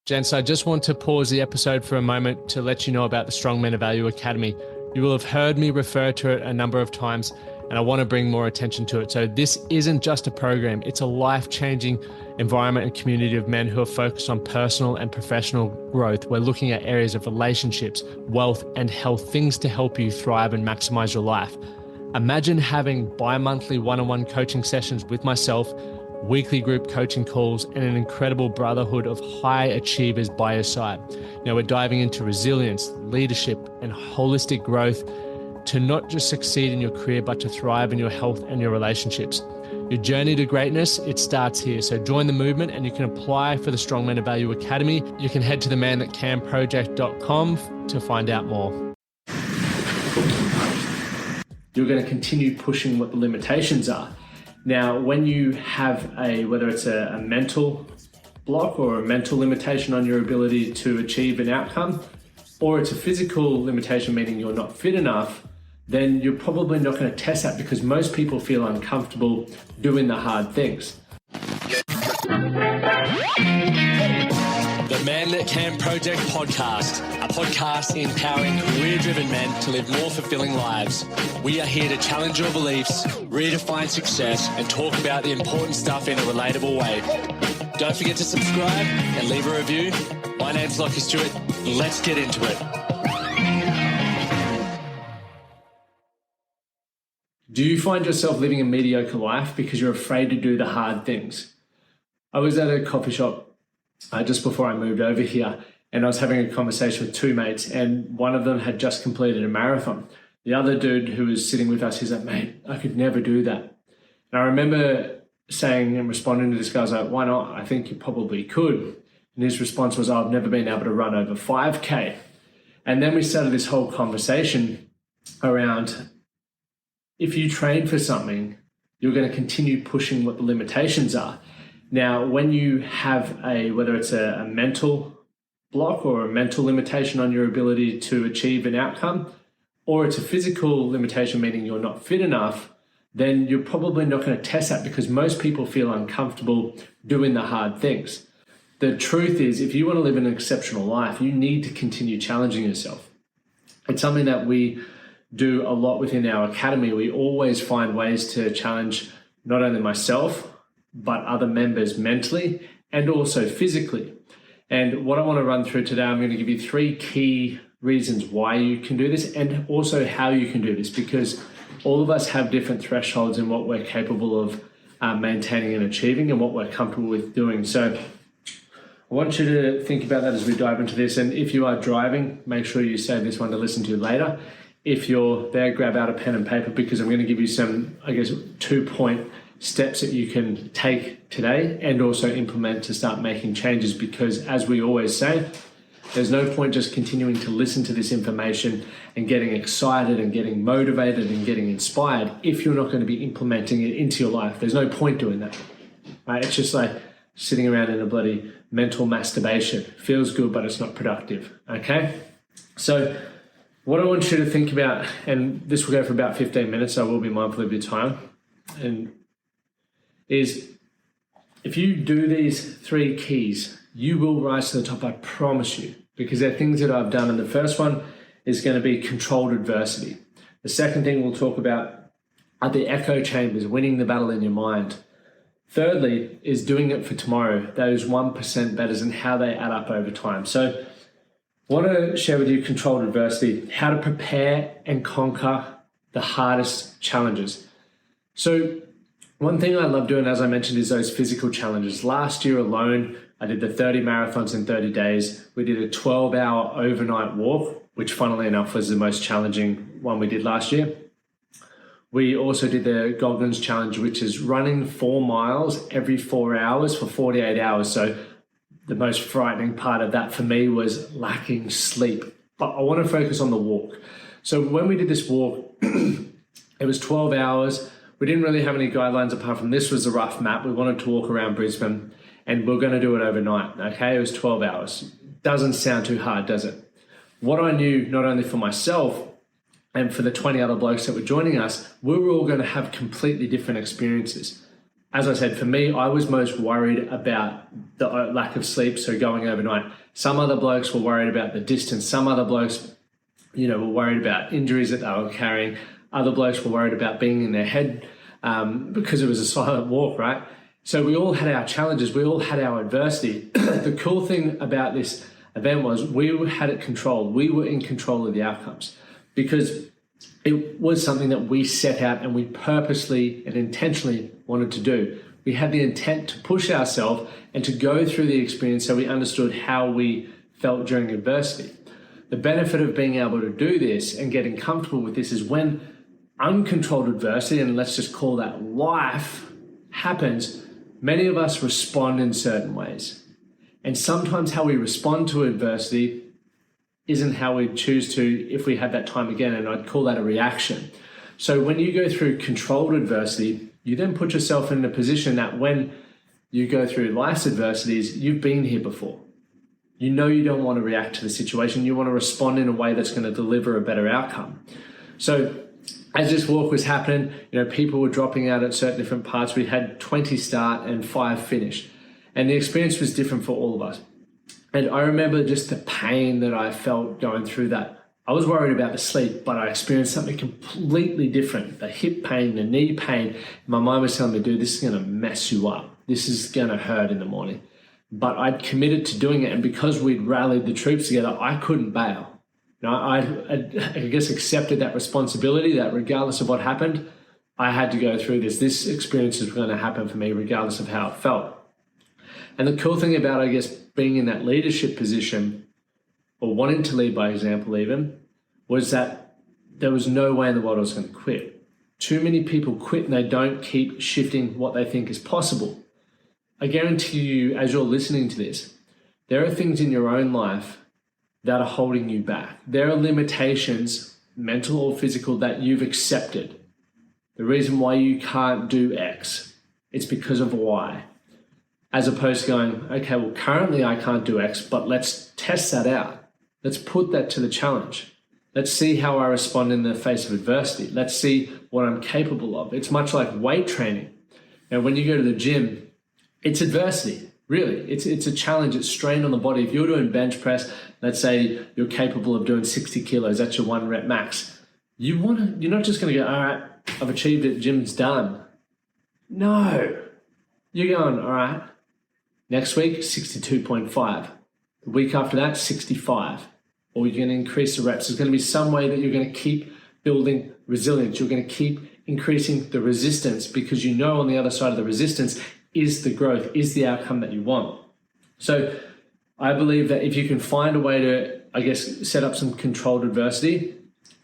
Gents, I just want to pause the episode for a moment to let you know about the Strong Men of Value Academy. You will have heard me refer to it a number of times, and I want to bring more attention to it. So this isn't just a program, it's a life-changing environment and community of men who are focused on personal and professional growth. We're looking at areas of relationships, wealth, and health, things to help you thrive and maximize your life. Imagine having bi-monthly one-on-one coaching sessions with myself, weekly group coaching calls, and an incredible brotherhood of high achievers by your side. Now we're diving into resilience, leadership, and holistic growth to not just succeed in your career, but to thrive in your health and your relationships. Your journey to greatness, it starts here. So join the movement and you can apply for the Strong Men of Value Academy. You can head to themanthatcanproject.com to find out more. You're going to continue pushing what the limitations are. Now, when you have whether it's a mental block or a mental limitation on your ability to achieve an outcome, or it's a physical limitation, meaning you're not fit enough, then you're probably not going to test that because most people feel uncomfortable doing the hard things. The Man That Can Project podcast, a podcast empowering career-driven men to live more fulfilling lives. We are here to challenge your beliefs, redefine success, and talk about the important stuff in a relatable way. Don't forget to subscribe and leave a review. My name's Lachlan, Stuart. Let's get into it. Do you find yourself living a mediocre life because you're afraid to do the hard things? I was at a coffee shop just before I moved over here, and I was having a conversation with two mates, and one of them had just completed a marathon. The other dude who was sitting with us, he's like, mate, I could never do that. And I remember saying and responding to this guy, I was like, why not? I think you probably could. And his response was, I've never been able to run over 5K. And then we started this whole conversation around, if you train for something, you're going to continue pushing what the limitations are. Now, when you have whether it's a mental block or a mental limitation on your ability to achieve an outcome, or it's a physical limitation, meaning you're not fit enough, then you're probably not going to test that because most people feel uncomfortable doing the hard things. The truth is, if you want to live an exceptional life, you need to continue challenging yourself. It's something that we do a lot within our academy. We always find ways to challenge not only myself, but other members mentally and also physically. And what I want to run through today, I'm going to give you 3 key reasons why you can do this and also how you can do this, because all of us have different thresholds in what we're capable of maintaining and achieving and what we're comfortable with doing. So I want you to think about that as we dive into this. And if you are driving, make sure you save this one to listen to later. If you're there, grab out a pen and paper because I'm going to give you some, 2-point steps that you can take today and also implement to start making changes, because as we always say, there's no point just continuing to listen to this information and getting excited and getting motivated and getting inspired if you're not going to be implementing it into your life. There's no point doing that, right? It's just like sitting around in a bloody mental masturbation. Feels good, but it's not productive, okay? So what I want you to think about, and this will go for about 15 minutes, so I will be mindful of your time, is if you do these 3 keys, you will rise to the top, I promise you, because they're things that I've done. And the first one is going to be controlled adversity. The second thing we'll talk about are the echo chambers, winning the battle in your mind. Thirdly is doing it for tomorrow, those 1% betters and how they add up over time. So I want to share with you controlled adversity, how to prepare and conquer the hardest challenges. So one thing I love doing, as I mentioned, is those physical challenges. Last year alone, I did the 30 marathons in 30 days. We did a 12-hour overnight walk, which funnily enough was the most challenging one we did last year. We also did the Goggins challenge, which is running 4 miles every 4 hours for 48 hours. So the most frightening part of that for me was lacking sleep. But I want to focus on the walk. So when we did this walk, it was 12 hours. We didn't really have any guidelines apart from this was a rough map. We wanted to walk around Brisbane and we're going to do it overnight. Okay, it was 12 hours. Doesn't sound too hard, does it? What I knew, not only for myself and for the 20 other blokes that were joining us, we were all going to have completely different experiences. as I said, for me, I was most worried about the lack of sleep, so going overnight. Some other blokes were worried about the distance. Some other blokes, were worried about injuries that they were carrying. Other blokes were worried about being in their head because it was a silent walk, right? So we all had our challenges. We all had our adversity. The cool thing about this event was we had it controlled. We were in control of the outcomes because it was something that we set out and we purposely and intentionally wanted to do. We had the intent to push ourselves and to go through the experience so we understood how we felt during adversity. The benefit of being able to do this and getting comfortable with this is when uncontrolled adversity, and let's just call that life, happens, many of us respond in certain ways. And sometimes how we respond to adversity isn't how we'd choose to if we had that time again, and I'd call that a reaction. So when you go through controlled adversity, you then put yourself in a position that when you go through life's adversities, you've been here before. You know you don't want to react to the situation. You want to respond in a way that's going to deliver a better outcome. So as this walk was happening, people were dropping out at certain different parts. We had 20 start and 5 finish. And the experience was different for all of us. And I remember just the pain that I felt going through that. I was worried about the sleep, but I experienced something completely different. The hip pain, the knee pain. My mind was telling me, dude, this is going to mess you up. This is going to hurt in the morning. But I'd committed to doing it. And because we'd rallied the troops together, I couldn't bail. I guess accepted that responsibility that regardless of what happened, I had to go through this. This experience is going to happen for me regardless of how it felt. And the cool thing about, I guess, being in that leadership position or wanting to lead by example even was that there was no way in the world I was going to quit. Too many people quit and they don't keep shifting what they think is possible. I guarantee you, as you're listening to this, there are things in your own life that are holding you back. There are limitations, mental or physical, that you've accepted. The reason why you can't do X, it's because of Y. As opposed to going, okay, well, currently I can't do X, but let's test that out. Let's put that to the challenge. Let's see how I respond in the face of adversity. Let's see what I'm capable of. It's much like weight training. Now, when you go to the gym, it's adversity, really. It's a challenge. It's strain on the body. If you're doing bench press, let's say you're capable of doing 60 kilos, that's your 1 rep max. You're not just going to go, all right, I've achieved it, gym's done. No. You're going, all right, next week, 62.5. The week after that, 65. Or you're going to increase the reps. There's going to be some way that you're going to keep building resilience. You're going to keep increasing the resistance because you know on the other side of the resistance is the growth, is the outcome that you want. So I believe that if you can find a way to, I guess, set up some controlled adversity,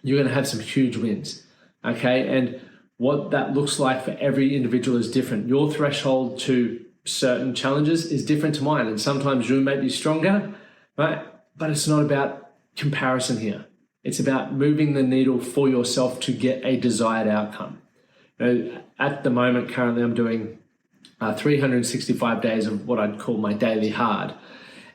you're going to have some huge wins, okay? And what that looks like for every individual is different. Your threshold to certain challenges is different to mine. And sometimes you may be stronger, right? But it's not about comparison here. It's about moving the needle for yourself to get a desired outcome. At the moment, currently I'm doing 365 days of what I'd call my daily hard.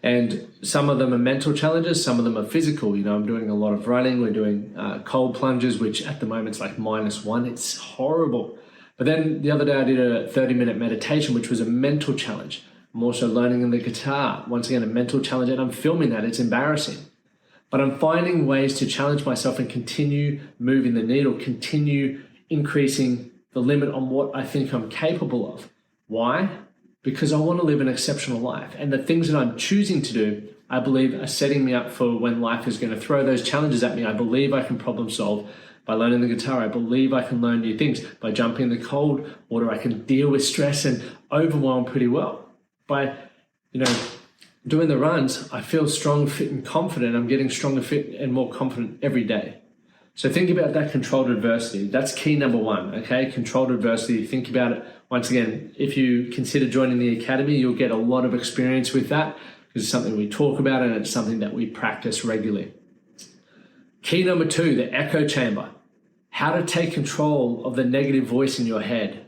And some of them are mental challenges, some of them are physical. I'm doing a lot of running. We're doing cold plunges, which at the moment is like -1. It's horrible. But then the other day I did a 30-minute meditation, which was a mental challenge. I'm also learning the guitar. Once again, a mental challenge, and I'm filming that. It's embarrassing. But I'm finding ways to challenge myself and continue moving the needle, continue increasing the limit on what I think I'm capable of. Why? Because I want to live an exceptional life. And the things that I'm choosing to do, I believe, are setting me up for when life is going to throw those challenges at me. I believe I can problem solve by learning the guitar. I believe I can learn new things. By jumping in the cold water, I can deal with stress and overwhelm pretty well. By, doing the runs, I feel strong, fit, and confident. I'm getting stronger, fit, and more confident every day. So think about that controlled adversity. That's key number 1, okay? Controlled adversity. Think about it. Once again, if you consider joining the academy, you'll get a lot of experience with that because it's something we talk about and it's something that we practice regularly. Key number 2, the echo chamber. How to take control of the negative voice in your head.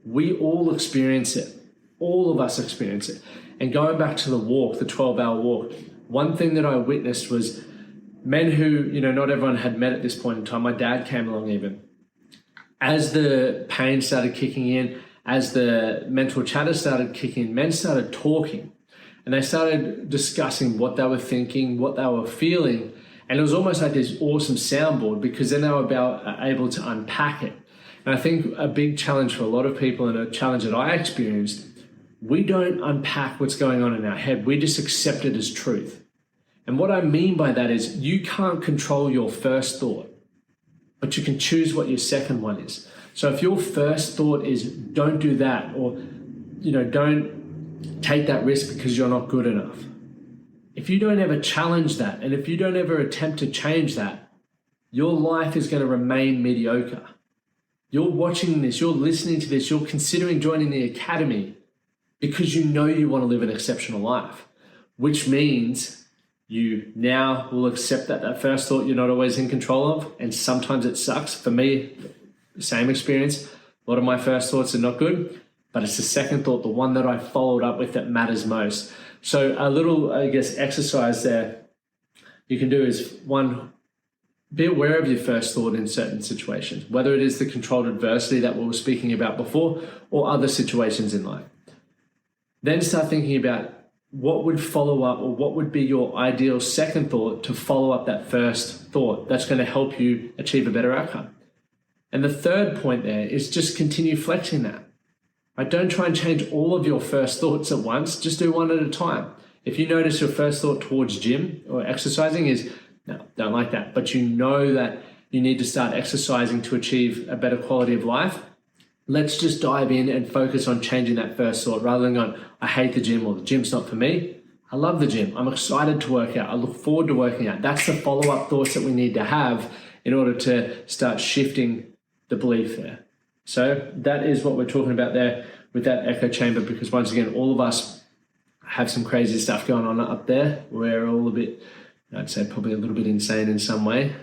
We all experience it. All of us experience it. And going back to the walk, the 12-hour walk, one thing that I witnessed was men who, not everyone had met at this point in time. My dad came along even. As the pain started kicking in, as the mental chatter started kicking, men started talking and they started discussing what they were thinking, what they were feeling. And it was almost like this awesome soundboard because then they were able to unpack it. And I think a big challenge for a lot of people, and a challenge that I experienced, we don't unpack what's going on in our head. We just accept it as truth. And what I mean by that is you can't control your first thought, but you can choose what your second one is. So if your first thought is don't do that, or don't take that risk because you're not good enough. If you don't ever challenge that, and if you don't ever attempt to change that, your life is going to remain mediocre. You're watching this, you're listening to this, you're considering joining the academy because you know you want to live an exceptional life, which means you now will accept that first thought you're not always in control of, and sometimes it sucks. For me, same experience. A lot of my first thoughts are not good, but it's the second thought, the one that I followed up with, that matters most. So a little, exercise there you can do is, one, be aware of your first thought in certain situations, whether it is the controlled adversity that we were speaking about before or other situations in life. Then start thinking about what would follow up, or what would be your ideal second thought to follow up that first thought that's going to help you achieve a better outcome. And the third point there is just continue flexing that. Right? Don't try and change all of your first thoughts at once. Just do one at a time. If you notice your first thought towards gym or exercising is, no, don't like that, but you know that you need to start exercising to achieve a better quality of life, let's just dive in and focus on changing that first thought rather than going, I hate the gym, or the gym's not for me. I love the gym. I'm excited to work out. I look forward to working out. That's the follow-up thoughts that we need to have in order to start shifting the belief there. So that is what we're talking about there with that echo chamber, because once again, all of us have some crazy stuff going on up there. We're all a bit, I'd say probably a little bit insane in some way.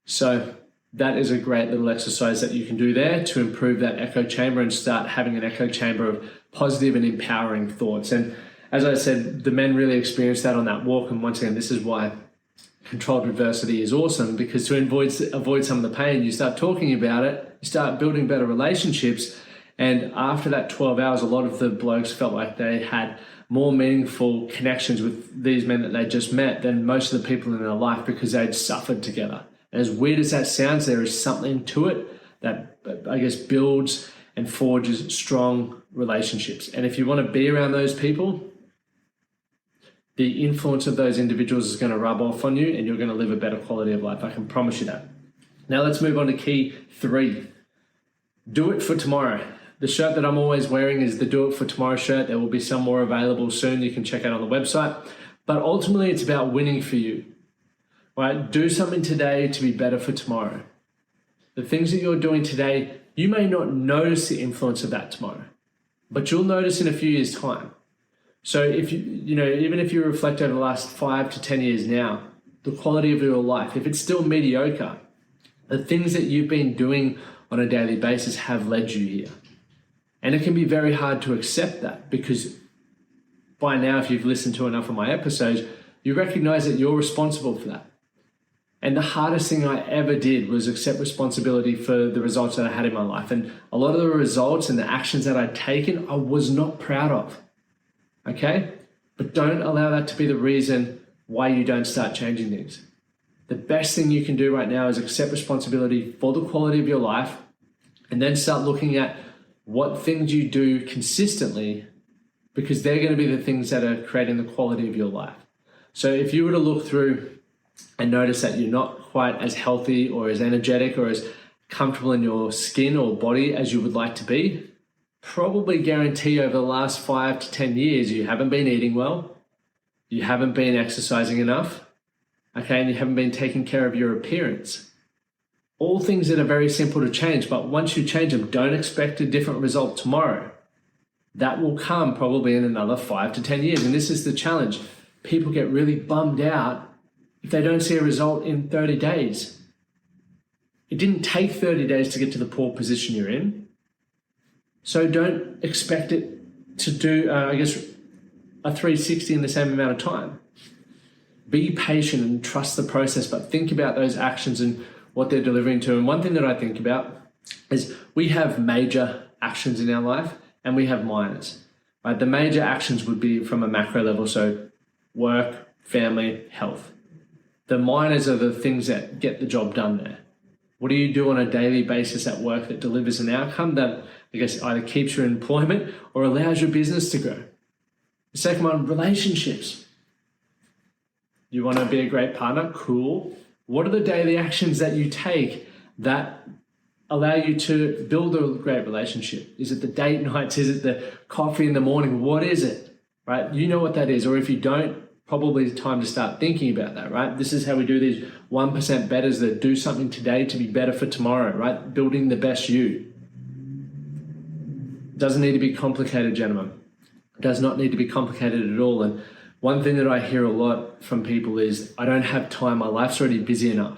So that is a great little exercise that you can do there to improve that echo chamber and start having an echo chamber of positive and empowering thoughts. And as I said, the men really experienced that on that walk. And once again, this is why controlled adversity is awesome, because to avoid some of the pain, you start talking about it, you start building better relationships. And after that 12 hours, a lot of the blokes felt like they had more meaningful connections with these men that they just met than most of the people in their life, because they'd suffered together. And as weird as that sounds, there is something to it that builds and forges strong relationships. And if you want to be around those people, the influence of those individuals is going to rub off on you, and you're going to live a better quality of life. I can promise you that. Now let's move on to key 3. Do it for tomorrow. The shirt that I'm always wearing is the Do It For Tomorrow shirt. There will be some more available soon. You can check out on the website. But ultimately, it's about winning for you. Right? Do something today to be better for tomorrow. The things that you're doing today, you may not notice the influence of that tomorrow, but you'll notice in a few years' time. So if even if you reflect over the last 5 to 10 years now, the quality of your life, if it's still mediocre, the things that you've been doing on a daily basis have led you here. And it can be very hard to accept that, because by now, if you've listened to enough of my episodes, you recognize that you're responsible for that. And the hardest thing I ever did was accept responsibility for the results that I had in my life. And a lot of the results and the actions that I'd taken, I was not proud of. Okay? But don't allow that to be the reason why you don't start changing things. The best thing you can do right now is accept responsibility for the quality of your life, and then start looking at what things you do consistently, because they're going to be the things that are creating the quality of your life. So if you were to look through and notice that you're not quite as healthy or as energetic or as comfortable in your skin or body as you would like to be, probably guarantee over the last 5 to 10 years you haven't been eating well, you haven't been exercising enough, okay, and you haven't been taking care of your appearance. All things that are very simple to change, but once you change them, don't expect a different result tomorrow. That will come probably in another 5 to 10 years. And this is the challenge. People get really bummed out if they don't see a result in 30 days. It didn't take 30 days to get to the poor position you're in. So don't expect it to do, a 360 in the same amount of time. Be patient and trust the process, but think about those actions and what they're delivering to. And one thing that I think about is we have major actions in our life and we have minors. Right? The major actions would be from a macro level, so work, family, health. The minors are the things that get the job done there. What do you do on a daily basis at work that delivers an outcome that, I guess, either keeps your employment or allows your business to grow? The second one, relationships. You want to be a great partner? Cool. What are the daily actions that you take that allow you to build a great relationship? Is it the date nights? Is it the coffee in the morning? What is it? Right? You know what that is. Or if you don't, probably it's time to start thinking about that, right? This is how we do these 1% betters that do something today to be better for tomorrow, right? Building the best you. Doesn't need to be complicated, gentlemen. Does not need to be complicated at all. And one thing that I hear a lot from people is, I don't have time, my life's already busy enough.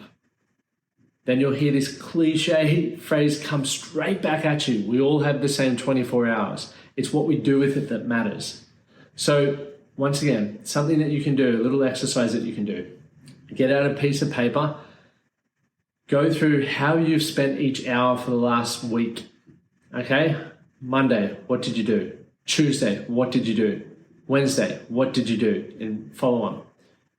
Then you'll hear this cliche phrase come straight back at you. We all have the same 24 hours. It's what we do with it that matters. So once again, something that you can do, a little exercise that you can do. Get out a piece of paper, go through how you've spent each hour for the last week. Okay? Monday, what did you do? Tuesday, what did you do? Wednesday, what did you do? And follow on.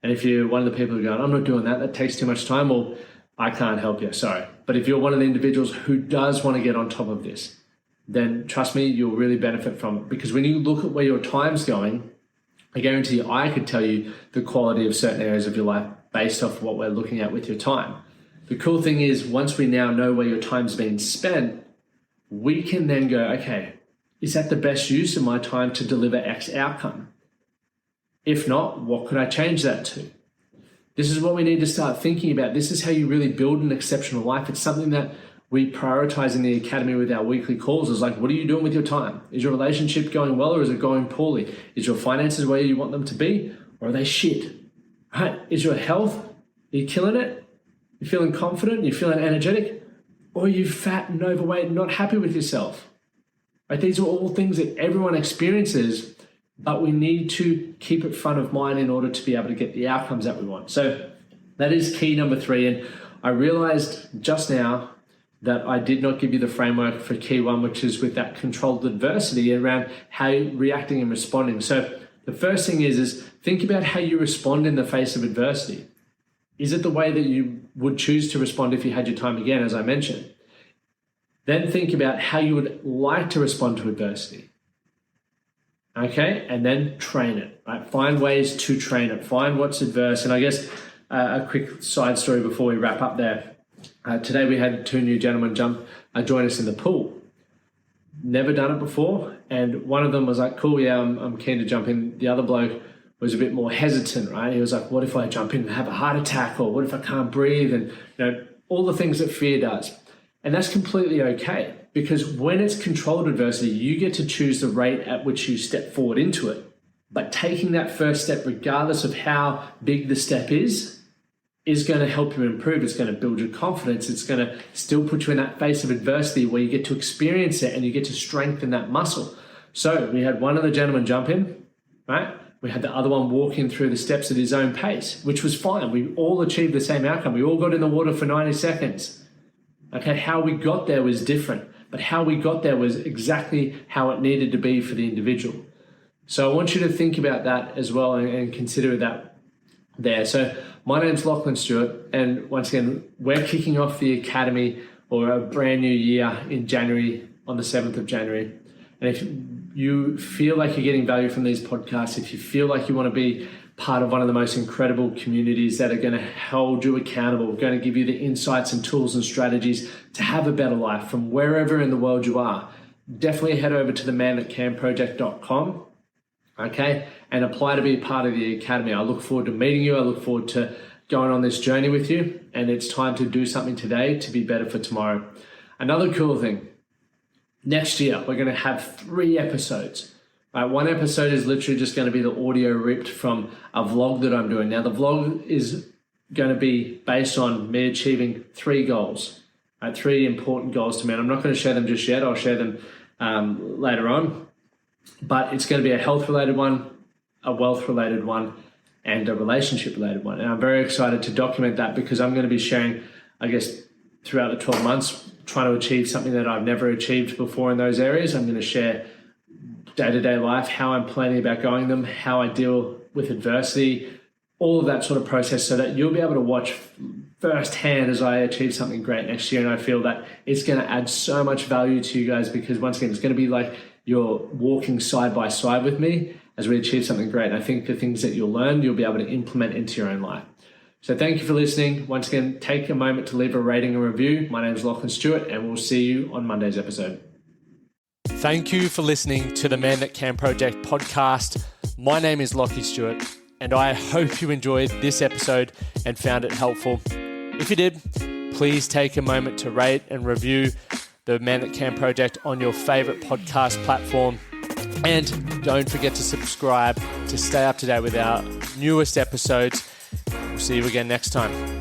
And if you're one of the people who are going, I'm not doing that, that takes too much time, well, I can't help you, sorry. But if you're one of the individuals who does want to get on top of this, then trust me, you'll really benefit from it. Because when you look at where your time's going, I guarantee you, I could tell you the quality of certain areas of your life based off what we're looking at with your time. The cool thing is, once we now know where your time's being spent, we can then go, okay, is that the best use of my time to deliver X outcome? If not, what could I change that to? This is what we need to start thinking about. This is how you really build an exceptional life. It's something that we prioritize in the academy with our weekly calls. Is like, what are you doing with your time? Is your relationship going well or is it going poorly? Is your finances where you want them to be or are they shit? Right? Is your health, are you killing it? You're feeling confident? You're feeling energetic? Or are you fat and overweight and not happy with yourself? Right? These are all things that everyone experiences, but we need to keep it front of mind in order to be able to get the outcomes that we want. So that is key number 3. And I realized just now that I did not give you the framework for key 1, which is with that controlled adversity around how you're reacting and responding. So the first thing is think about how you respond in the face of adversity. Is it the way that you would choose to respond if you had your time again, as I mentioned? Then think about how you would like to respond to adversity. Okay, and then train it, right? Find ways to train it. Find what's adverse. And I guess a quick side story before we wrap up there. Today we had 2 new gentlemen join us in the pool. Never done it before. And one of them was like, cool, yeah, I'm keen to jump in. The other bloke was a bit more hesitant, right? He was like, what if I jump in and have a heart attack? Or what if I can't breathe? And all the things that fear does. And that's completely okay, because when it's controlled adversity, you get to choose the rate at which you step forward into it. But taking that first step, regardless of how big the step is going to help you improve. It's going to build your confidence. It's going to still put you in that face of adversity where you get to experience it and you get to strengthen that muscle. So we had one of the gentlemen jump in, right? We had the other one walk in through the steps at his own pace, which was fine. We all achieved the same outcome. We all got in the water for 90 seconds. Okay, how we got there was different, but how we got there was exactly how it needed to be for the individual. So I want you to think about that as well and consider that there. So my name's Lachlan Stuart, and once again, we're kicking off the academy or a brand new year in January, on the 7th of January. And if you feel like you're getting value from these podcasts, if you feel like you want to be part of one of the most incredible communities that are going to hold you accountable, going to give you the insights and tools and strategies to have a better life from wherever in the world you are, definitely head over to themanthatcanproject.com, okay, and apply to be a part of the academy. I look forward to meeting you. I look forward to going on this journey with you, and it's time to do something today to be better for tomorrow. Another cool thing, next year we're going to have 3 episodes. Right, 1 episode is literally just going to be the audio ripped from a vlog that I'm doing. Now, the vlog is going to be based on me achieving 3 goals, right, 3 important goals to me. And I'm not going to share them just yet. I'll share them later on. But it's going to be a health-related one, a wealth-related one, and a relationship-related one. And I'm very excited to document that because I'm going to be sharing, I guess, throughout the 12 months, trying to achieve something that I've never achieved before in those areas. I'm going to share day-to-day life, how I'm planning about going them, how I deal with adversity, all of that sort of process, so that you'll be able to watch firsthand as I achieve something great next year. And I feel that it's going to add so much value to you guys, because once again, it's going to be like you're walking side by side with me as we achieve something great. And I think the things that you'll learn, you'll be able to implement into your own life. So thank you for listening. Once again, take a moment to leave a rating and review. My name is Lachlan Stuart, and we'll see you on Monday's episode. Thank you for listening to the Man That Can Project podcast. My name is Lachlan Stuart, and I hope you enjoyed this episode and found it helpful. If you did, please take a moment to rate and review the Man That Can Project on your favorite podcast platform. And don't forget to subscribe to stay up to date with our newest episodes. We'll see you again next time.